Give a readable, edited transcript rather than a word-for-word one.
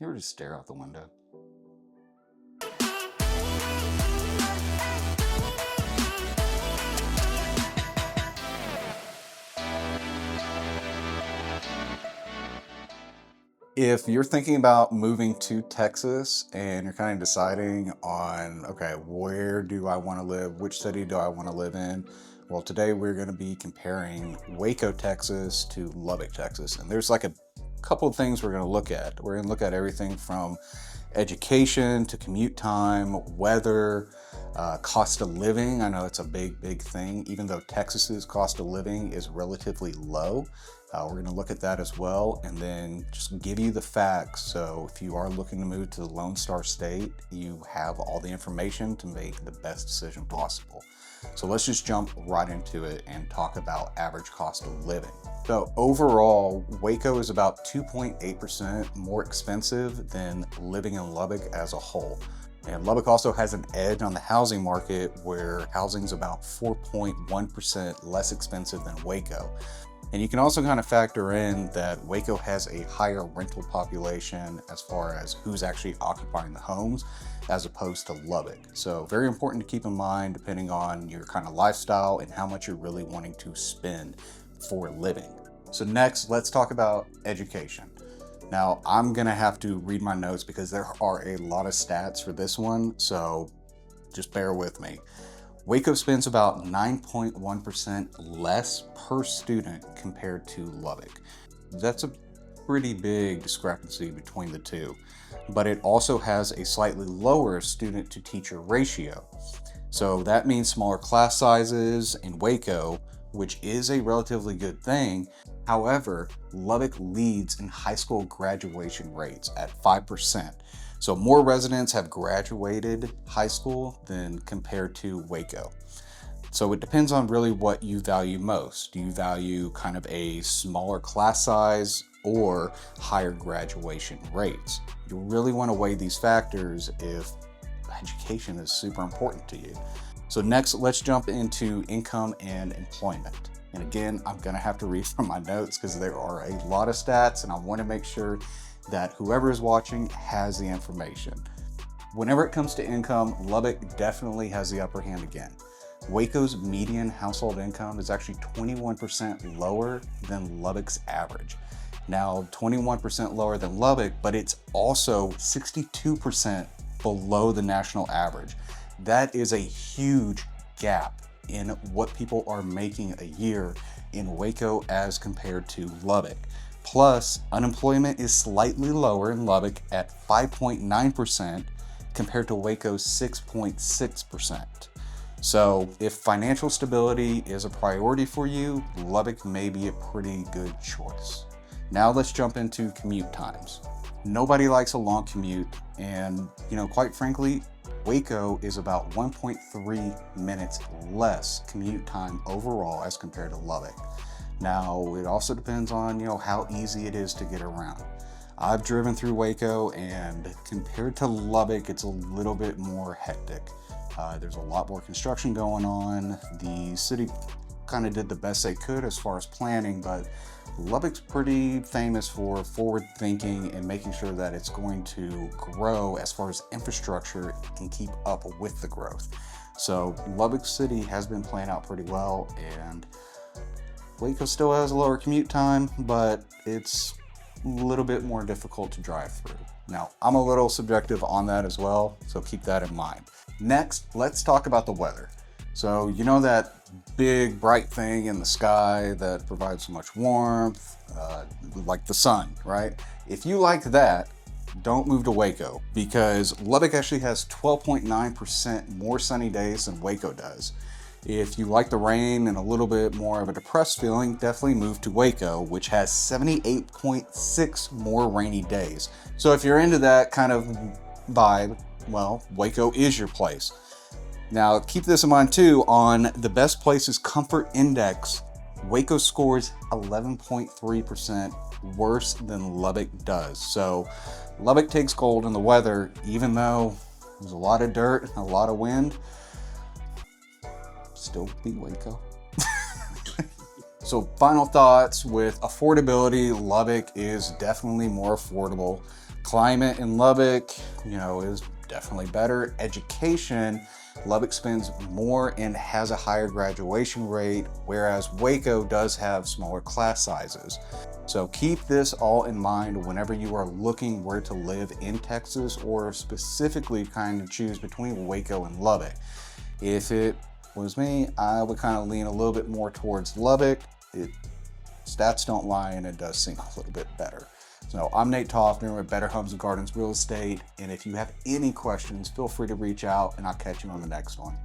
You ever just stare out the window? If you're thinking about moving to Texas and you're kind of deciding on, okay, where do I want to live? Which city do I want to live in? Well, today we're going to be comparing Waco, Texas to Lubbock, Texas. And there's like a couple of things we're going to look at. We're going to look at everything from education to commute time, weather, cost of living. I know it's a big thing, even though Texas's cost of living is relatively low. We're going to look at that as well, and then just give you the facts. So if you are looking to move to the Lone Star State, you have all the information to make the best decision possible. So let's just jump right into it and talk about average cost of living. So overall, Waco is about 2.8% more expensive than living in Lubbock as a whole. And Lubbock also has an edge on the housing market where housing is about 4.1% less expensive than Waco. And you can also kind of factor in that Waco has a higher rental population as far as who's actually occupying the homes as opposed to Lubbock. So very important to keep in mind depending on your kind of lifestyle and how much you're really wanting to spend for living. So next, let's talk about education. Now, I'm gonna have to read my notes because there are a lot of stats for this one, so just bear with me. Waco spends about 9.1% less per student compared to Lubbock. That's a pretty big discrepancy between the two, but it also has a slightly lower student to teacher ratio. So that means smaller class sizes in Waco, which is a relatively good thing. However, Lubbock leads in high school graduation rates at 5%. So more residents have graduated high school than compared to Waco. So it depends on really what you value most. Do you value kind of a smaller class size or higher graduation rates? You really want to weigh these factors if education is super important to you. So next, let's jump into income and employment. And again, I'm gonna have to read from my notes because there are a lot of stats and I want to make sure that whoever is watching has the information. Whenever it comes to income, Lubbock definitely has the upper hand again. Waco's median household income is actually 21% lower than Lubbock's average. Now, 21% lower than Lubbock, but it's also 62% below the national average. That is a huge gap in what people are making a year in Waco as compared to Lubbock. Plus, unemployment is slightly lower in Lubbock at 5.9% compared to Waco's 6.6%. So if financial stability is a priority for you, Lubbock may be a pretty good choice. Now let's jump into commute times. Nobody likes a long commute, and quite frankly, Waco is about 1.3 minutes less commute time overall as compared to Lubbock. Now, it also depends on, how easy it is to get around. I've driven through Waco, and compared to Lubbock, it's a little bit more hectic. There's a lot more construction going on. The city kind of did the best they could as far as planning, but Lubbock's pretty famous for forward thinking and making sure that it's going to grow as far as infrastructure can keep up with the growth. So Lubbock City has been playing out pretty well, and Waco still has a lower commute time, but it's a little bit more difficult to drive through. Now, I'm a little subjective on that as well, so keep that in mind. Next, let's talk about the weather. So that big bright thing in the sky that provides so much warmth, like the sun, right? If you like that, don't move to Waco because Lubbock actually has 12.9% more sunny days than Waco does. If you like the rain and a little bit more of a depressed feeling, definitely move to Waco, which has 78.6 more rainy days. So if you're into that kind of vibe, well, Waco is your place. Now, keep this in mind too, on the Best Places Comfort Index, Waco scores 11.3% worse than Lubbock does. So Lubbock takes gold in the weather, even though there's a lot of dirt and a lot of wind. Still beat Waco. So final thoughts with affordability, Lubbock is definitely more affordable. Climate in Lubbock, is definitely better. Education, Lubbock spends more and has a higher graduation rate, whereas Waco does have smaller class sizes. So keep this all in mind whenever you are looking where to live in Texas, or specifically kind of choose between Waco and Lubbock. If it was me, I would kind of lean a little bit more towards Lubbock. Stats don't lie, and it does seem a little bit better. So I'm Nate Toffner with Better Homes and Gardens Real Estate, and if you have any questions, feel free to reach out, and I'll catch you on the next one.